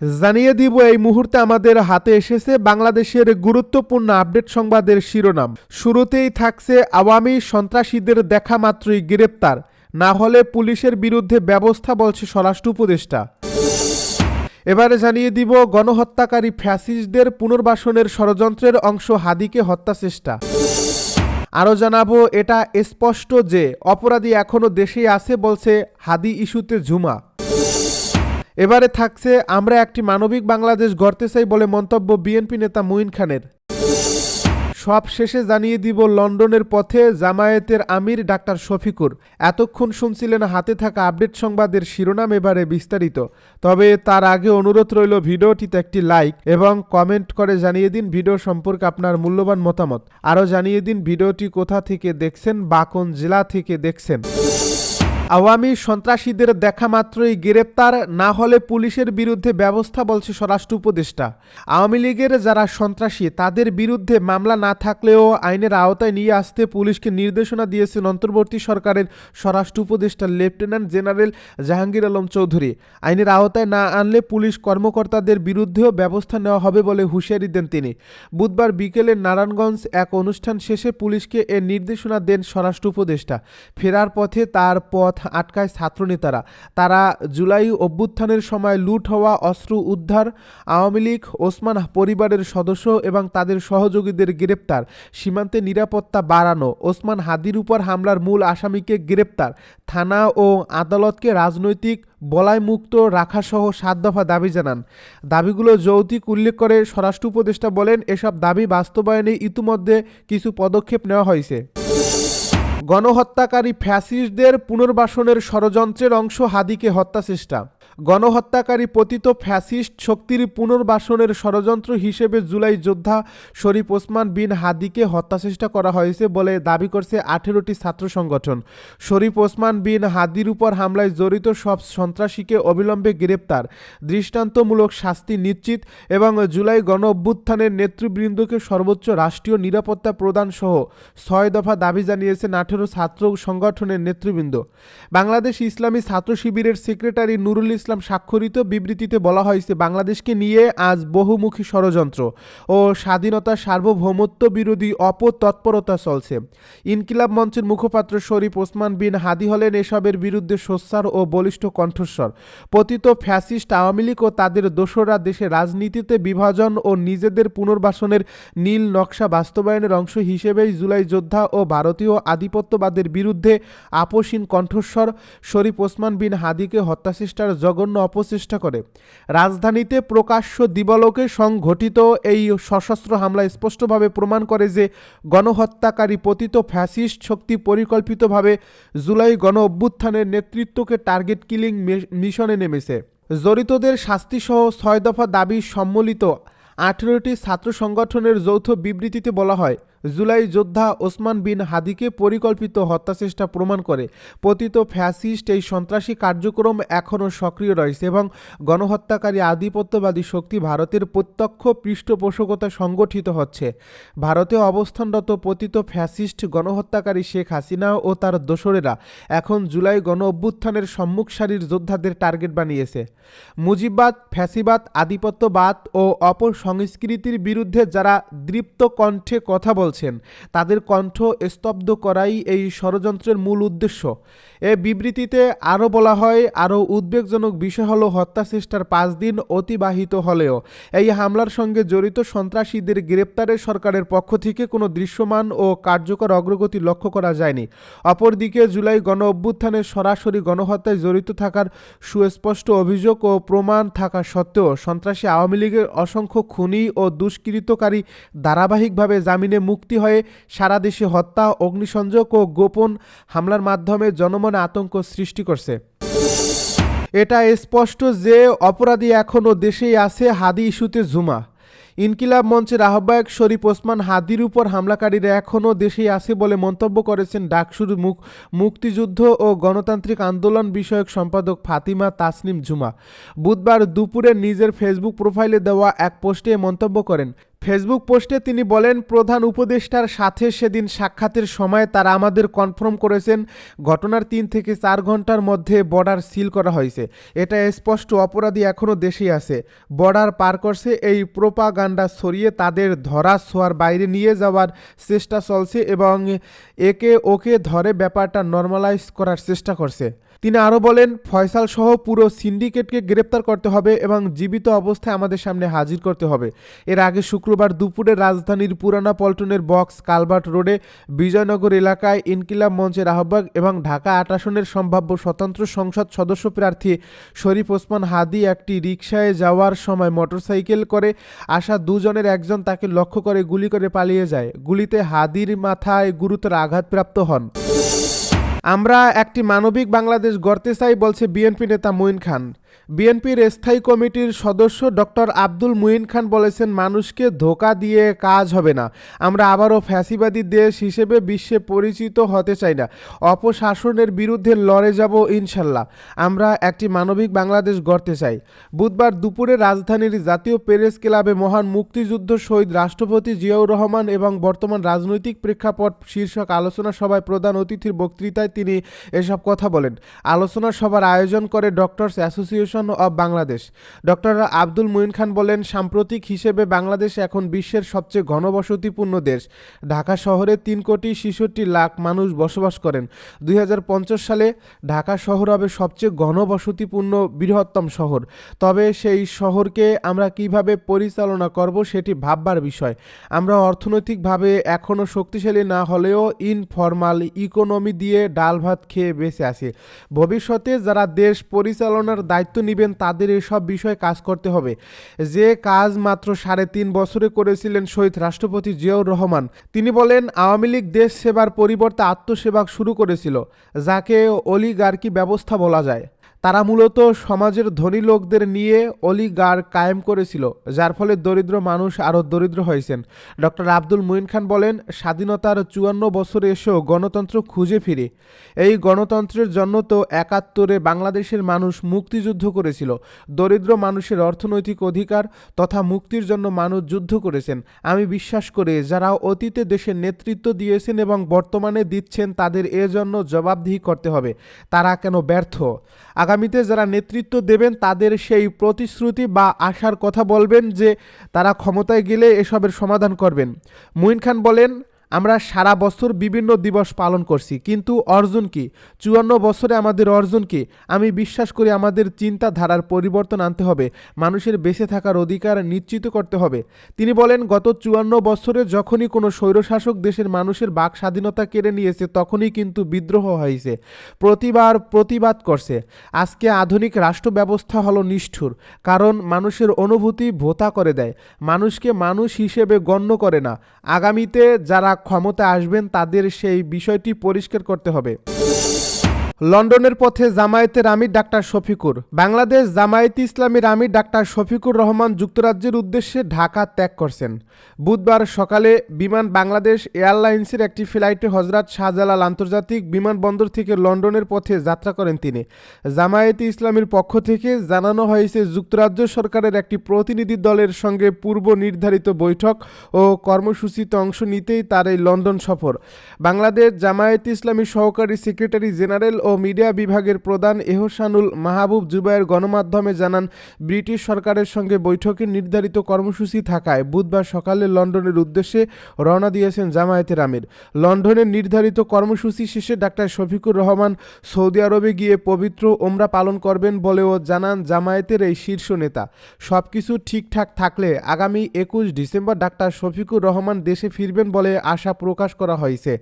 জানিয়ে দিব এই মুহূর্তে আমাদের হাতে এসেছে বাংলাদেশের গুরুত্বপূর্ণ আপডেট সংবাদের শিরোনাম। শুরুতেই থাকছে আওয়ামী সন্ত্রাসীদের দেখা মাত্রই গ্রেপ্তার, না হলে পুলিশের বিরুদ্ধে ব্যবস্থা বলছে স্বরাষ্ট্র উপদেষ্টা। এবারে জানিয়ে দিব গণহত্যাকারী ফ্যাসিস্টদের পুনর্বাসনের ষড়যন্ত্রের অংশ হাদিকে হত্যা চেষ্টা। আরও জানাবো এটা স্পষ্ট যে অপরাধী এখনো দেশেই আছে বলছে হাদি ইস্যুতে ঝুমা। এবারে থাকছে আমরা একটি মানবিক বাংলাদেশ গড়তে চাই বলে মন্তব্য বিএনপি নেতা মুঈন খানের। সব শেষে জানিয়ে দিব লন্ডনের পথে জামায়াতের আমির ডাক্তার শফিকুর। এতক্ষণ শুনছিলেন হাতে থাকা আপডেট সংবাদের শিরোনাম, এবারে বিস্তারিত। তবে তার আগে অনুরোধ রইল ভিডিওটিতে একটি লাইক এবং কমেন্ট করে জানিয়ে দিন ভিডিও সম্পর্কে আপনার মূল্যবান মতামত। আরও জানিয়ে দিন ভিডিওটি কোথা থেকে দেখছেন বা কোন জেলা থেকে দেখছেন। আওয়ামী সন্ত্রাসীদের দেখা মাত্রই গ্রেপ্তার, না হলে পুলিশের বিরুদ্ধে ব্যবস্থা বলছে স্বরাষ্ট্র উপদেষ্টা। আওয়ামী লীগের যারা সন্ত্রাসী তাদের বিরুদ্ধে মামলা না থাকলেও আইনের আওতায় নিয়ে আসতে পুলিশকে নির্দেশনা দিয়েছেন অন্তর্বর্তী সরকারের স্বরাষ্ট্র উপদেষ্টা লেফটেন্যান্ট জেনারেল জাহাঙ্গীর আলম চৌধুরী। আইনের আওতায় না আনলে পুলিশ কর্মকর্তাদের বিরুদ্ধেও ব্যবস্থা নেওয়া হবে বলে হুঁশিয়ারি দেন তিনি। বুধবার বিকেলে নারায়ণগঞ্জ এক অনুষ্ঠান শেষে পুলিশকে এ নির্দেশনা দেন স্বরাষ্ট্র উপদেষ্টা। ফেরার পথে তার পথ আটকায় ছাত্রনেতারা। তারা জুলাই অভ্যুত্থানের সময় লুট হওয়া অস্ত্র উদ্ধার, আওয়ামী লীগ ওসমান পরিবারের সদস্য এবং তাদের সহযোগীদের গ্রেপ্তার, সীমান্তে নিরাপত্তা বাড়ানো, ওসমান হাদির উপর হামলার মূল আসামিকে গ্রেপ্তার, থানা ও আদালতকে রাজনৈতিক বলয়মুক্ত রাখাসহ 7 দফা দাবি জানান। দাবিগুলো যৌক্তিক উল্লেখ করে স্বরাষ্ট্র উপদেষ্টা বলেন, এসব দাবি বাস্তবায়নে ইতিমধ্যে কিছু পদক্ষেপ নেওয়া হয়েছে। গণহত্যাকারী ফ্যাসিস্টদের পুনর্বাসনের ষড়যন্ত্রের অংশ হাদিকে হত্যা চেষ্টা। গণহত্যাকারী পতিত ফ্যাসিস্ট শক্তির পুনর্বাসনের ষড়যন্ত্র হিসেবে জুলাই যোদ্ধা শরীফ ওসমান বিন হাদিকে হত্যাচেষ্টা করা হয়েছে বলে দাবি করছে 18টি ছাত্র সংগঠন। শরীফ ওসমান বিন হাদির উপর হামলায় জড়িত সব সন্ত্রাসীকে অবিলম্বে গ্রেপ্তার, দৃষ্টান্তমূলক শাস্তি নিশ্চিত এবং জুলাই গণ অভ্যুত্থানের নেতৃবৃন্দকে সর্বোচ্চ রাষ্ট্রীয় নিরাপত্তা প্রদান সহ 6 দফা দাবি জানিয়েছেন 18 ছাত্র সংগঠনের নেতৃবৃন্দ। বাংলাদেশ ইসলামী ছাত্র শিবিরের সেক্রেটারি নুরুল ইসলাম স্বাক্ষরিত বিবৃতিতে বলা হয়েছে, বাংলাদেশকে নিয়ে আজ বহুমুখী ষড়যন্ত্র ও স্বাধীনতা সার্বভৌমত্ব বিরোধী অপতৎপরতা চলছে। ইনকিলাব মঞ্চের মুখপাত্র শরীফ ওসমান বিন হাদি হলেন এসবের বিরুদ্ধে সোচ্চার ও বলিষ্ঠ কণ্ঠস্বর। পতিত ফ্যাসিস্ট আওয়ামী লীগ ও তাদের দোসররা দেশের রাজনীতিতে বিভাজন ও নিজেদের পুনর্বাসনের নীল নকশা বাস্তবায়নের অংশ হিসেবেই জুলাই যোদ্ধা ও ভারতীয় আধিপত্যবাদের বিরুদ্ধে আপোষহীন কণ্ঠস্বর শরীফ ওসমান বিন হাদিকে হত্যাচেষ্টার জঘন্য অপচেষ্টা করে। রাজধানীতে প্রকাশ্য দিবালোকে সংঘটিত এই সশস্ত্র হামলা স্পষ্টভাবে প্রমাণ করে যে গণহত্যাকারী পতিত ফ্যাসিস্ট শক্তি পরিকল্পিতভাবে জুলাই গণ অভ্যুত্থানের নেতৃত্বকে টার্গেট কিলিং মিশনে নেমেছে। জড়িতদের শাস্তিসহ 6 দফা দাবি সম্মিলিত 18টি ছাত্র সংগঠনের যৌথ বিবৃতিতে বলা হয়, জুলাই যোদ্ধা ওসমান বিন হাদিকে পরিকল্পিত হত্যাচেষ্টা প্রমাণ করে পতিত ফ্যাসিস্ট এই সন্ত্রাসী কার্যক্রম এখনও সক্রিয় রয়েছে এবং গণহত্যাকারী আধিপত্যবাদী শক্তি ভারতের প্রত্যক্ষ পৃষ্ঠপোষকতায় সংগঠিত হচ্ছে। ভারতে অবস্থানরত পতিত ফ্যাসিস্ট গণহত্যাকারী শেখ হাসিনা ও তার দোসরেরা এখন জুলাই গণ অভ্যুত্থানের সম্মুখ সারির যোদ্ধাদের টার্গেট বানিয়েছে। মুজিববাদ, ফ্যাসিবাদ, আধিপত্যবাদ ও অপসংস্কৃতির বিরুদ্ধে যারা দৃপ্ত কণ্ঠে কথা বলছেন তাদের কণ্ঠ স্তব্ধ করাই এই ষড়যন্ত্রের মূল উদ্দেশ্য। এ বিবৃতিতে আরও বলা হয়, আরও উদ্বেগজনক বিষয় হলো হত্যাচেষ্টার 5 দিন অতিবাহিত হলেও এই হামলার সঙ্গে জড়িত সন্ত্রাসীদের গ্রেপ্তারে সরকারের পক্ষ থেকে কোনো দৃশ্যমান ও কার্যকর অগ্রগতি লক্ষ্য করা যায়নি। অপরদিকে জুলাই গণ অভ্যুত্থানের সরাসরি গণহত্যায় জড়িত থাকার সুস্পষ্ট অভিযোগ ও প্রমাণ থাকা সত্ত্বেও সন্ত্রাসী আওয়ামী লীগের অসংখ্য খুনি ও দুষ্কৃতকারী ধারাবাহিকভাবে জামিনে মুক্তি হয়ে সারা দেশে হত্যা, অগ্নিসংযোগ ও গোপন হামলার মাধ্যমে জনমনে আতঙ্ক সৃষ্টি করছে। এটা স্পষ্ট যে অপরাধী এখনও দেশেই আছে, হাদি ইস্যুতে ঝুমা। ইনকিলাব মঞ্চের আহ্বায়ক শরীফ ওসমান হাদির উপর হামলাকারীরা এখনও দেশেই আছে বলে মন্তব্য করেছেন ডাকসুর মুক্তিযুদ্ধ ও গণতান্ত্রিক আন্দোলন বিষয়ক সম্পাদক ফাতিমা তাসনিম ঝুমা। বুধবার দুপুরে নিজের ফেসবুক প্রোফাইলে দেওয়া এক পোস্টে মন্তব্য করেন, ফেসবুক পোস্টে তিনি বলেন, প্রধান উপদেষ্টার সাথে সেদিন সাক্ষাতের সময় তারা আমাদের কনফার্ম করেছেন ঘটনার 3 থেকে 4 ঘন্টার মধ্যে বর্ডার সিল করা হয়েছে। এটা স্পষ্ট, অপরাধী এখনও দেশেই আছে, বর্ডার পার করছে। এই প্রোপাগান্ডা ছড়িয়ে তাদের ধরা ছোঁয়ার বাইরে নিয়ে যাওয়ার চেষ্টা চলছে এবং একে ওকে ধরে ব্যাপারটা নর্মালাইজ করার চেষ্টা করছে। তিনি আরও বলেন, ফয়সাল সহ পুরো সিন্ডিকেটকে গ্রেপ্তার করতে হবে এবং জীবিত অবস্থায় আমাদের সামনে হাজির করতে হবে। এর আগে শুক্রবার দুপুরে রাজধানীর পুরানা পল্টনের বক্স কালভার্ট রোডে বিজয়নগর এলাকায় ইনকিলাব মঞ্চের আহ্বায়ক এবং ঢাকা ৮ আসনের সম্ভাব্য স্বতন্ত্র সংসদ সদস্য প্রার্থী শরীফ ওসমান হাদী একটি রিকশায় যাওয়ার সময় মোটরসাইকেল করে আসা দুজনের একজন তাকে লক্ষ্য করে গুলি করে পালিয়ে যায়। গুলিতে হাদীর মাথায় গুরুতর আঘাতপ্রাপ্ত হন। আমরা একটি মানবিক বাংলাদেশ গড়তে চাই, বলছে বিএনপি নেতা মুঈন খান। বিএনপির স্থায়ী কমিটির সদস্য ডক্টর আব্দুল মুঈন খান বলেছেন, মানুষকে ধোঁকা দিয়ে কাজ হবে না। আমরা আবারও ফ্যাসিবাদী দেশ হিসেবে বিশ্বে পরিচিত হতে চাই না। অপশাসনের বিরুদ্ধে লড়ে যাব ইনশাল্লাহ। আমরা একটি মানবিক বাংলাদেশ গড়তে চাই। বুধবার দুপুরে রাজধানীর জাতীয় প্রেস ক্লাবে মহান মুক্তিযুদ্ধ শহীদ রাষ্ট্রপতি জিয়াউর রহমান এবং বর্তমান রাজনৈতিক প্রেক্ষাপট শীর্ষক আলোচনা সভায় প্রধান অতিথির বক্তৃতায় তিনি এসব কথা বলেন। আলোচনা সভার আয়োজন করে doctors association of Bangladesh. Doctor Abdul Muin Khan বলেন, সাম্প্রতিক হিসেবে বাংলাদেশ এখন বিশ্বের সবচেয়ে ঘনবসতিপূর্ণ দেশ। ঢাকা শহরে 3,66,00,000 মানুষ বসবাস করেন। 2050 সালে ঢাকা শহর হবে সবচেয়ে ঘনবসতিপূর্ণ বৃহত্তম শহর। তবে সেই শহরকে আমরা কিভাবে পরিচালনা করব সেটি ভাববার বিষয়। আমরা অর্থনৈতিকভাবে এখনও শক্তিশালী না হলেও ইনফরমাল ইকোনমি দিয়ে ডাল ভাত খেয়ে বেঁচে আছি। ভবিষ্যতে যারা দেশ পরিচালনার দায়িত্ব নেবেন তাদের এসব বিষয়ে কাজ করতে হবে, যে কাজ মাত্র 3.5 বছরে করেছিলেন শহীদ রাষ্ট্রপতি জিয়াউর রহমান। তিনি বলেন, আওয়ামী লীগ দেশ সেবার পরিবর্তে আত্মসেবা শুরু করেছিল, যাকে অলিগার্কি ব্যবস্থা বলা যায়। তারা মূলত সমাজের ধনী লোকদের নিয়ে অলিগার কায়েম করেছিল, যার ফলে দরিদ্র মানুষ আরও দরিদ্র হয়েছেন। ডক্টর আব্দুল মুঈন খান বলেন, স্বাধীনতার 54 বছরে এসেও গণতন্ত্র খুঁজে ফিরে। এই গণতন্ত্রের জন্য তো 71-এ বাংলাদেশের মানুষ মুক্তিযুদ্ধ করেছিল। দরিদ্র মানুষের অর্থনৈতিক অধিকার তথা মুক্তির জন্য মানুষ যুদ্ধ করেছেন। আমি বিশ্বাস করি, যারা অতীতে দেশের নেতৃত্ব দিয়েছেন এবং বর্তমানে দিচ্ছেন তাদের এজন্য জবাবদিহি করতে হবে। তারা কেন ব্যর্থ? আগামীতে যারা নেতৃত্ব দেবেন তাদের সেই প্রতিশ্রুতি বা আশার কথা বলবেন যে তারা ক্ষমতায় গেলে এসবের সমাধান করবেন। মুঈন খান বলেন, আমরা সারা বছর বিভিন্ন দিবস পালন করছি, কিন্তু অর্জন কি? 54 বছরে আমাদের অর্জন কি? আমি বিশ্বাস করি আমাদের চিন্তাধারার পরিবর্তন আনতে হবে, মানুষের বেঁচে থাকার অধিকার নিশ্চিত করতে হবে। তিনি বলেন, গত 54 বছরে যখনই কোনো স্বৈরশাসক দেশের মানুষের বাক স্বাধীনতা কেড়ে নিয়েছে তখনই কিন্তু বিদ্রোহ হয়েছে, প্রতিবাদ করছে। আজকে আধুনিক রাষ্ট্র ব্যবস্থা হলো নিষ্ঠুর, কারণ মানুষের অনুভূতি ভোতা করে দেয়, মানুষকে মানুষ হিসেবে গণ্য করে না। আগামীতে যারা ক্ষমতায় আসবেন তাদের সেই বিষয়টি পরিষ্কার করতে হবে। লন্ডনের পথে জামায়াতের আমির ডাক্তার শফিকুর। বাংলাদেশ জামায়াতে ইসলামীর আমির ডাক্তার শফিকুর রহমান যুক্তরাজ্যের উদ্দেশ্যে ঢাকা ত্যাগ করছেন। বুধবার সকালে বিমান বাংলাদেশ এয়ারলাইন্সের একটি ফ্লাইটে হজরত শাহজালাল আন্তর্জাতিক বিমানবন্দর থেকে লন্ডনের পথে যাত্রা করেন তিনি। জামায়াতে ইসলামীর পক্ষ থেকে জানানো হয়েছে, যুক্তরাজ্য সরকারের একটি প্রতিনিধি দলের সঙ্গে পূর্ব নির্ধারিত বৈঠক ও কর্মসূচিতে অংশ নিতেই তার এই লন্ডন সফর। বাংলাদেশ জামায়াতে ইসলামীর সহকারী সেক্রেটারি জেনারেল ও মিডিয়া বিভাগের প্রধান এহসানুল মাহবুব জুবায়ের গণমাধ্যমে জানান, ব্রিটিশ সরকারের সঙ্গে বৈঠকের নির্ধারিত কর্মসূচি থাকায় বুধবার সকালে লন্ডনের উদ্দেশ্যে রওনা দিয়েছেন জামায়াতের আমির। লন্ডনের নির্ধারিত কর্মসূচি শেষে ডাক্তার শফিকুর রহমান সৌদি আরবে গিয়ে পবিত্র ওমরা পালন করবেন বলেও জানান জামায়াতের এই শীর্ষ নেতা। সবকিছু ঠিকঠাক থাকলে আগামী 21 ডিসেম্বর ডাক্তার শফিকুর রহমান দেশে ফিরবেন বলে আশা প্রকাশ করা হয়েছে।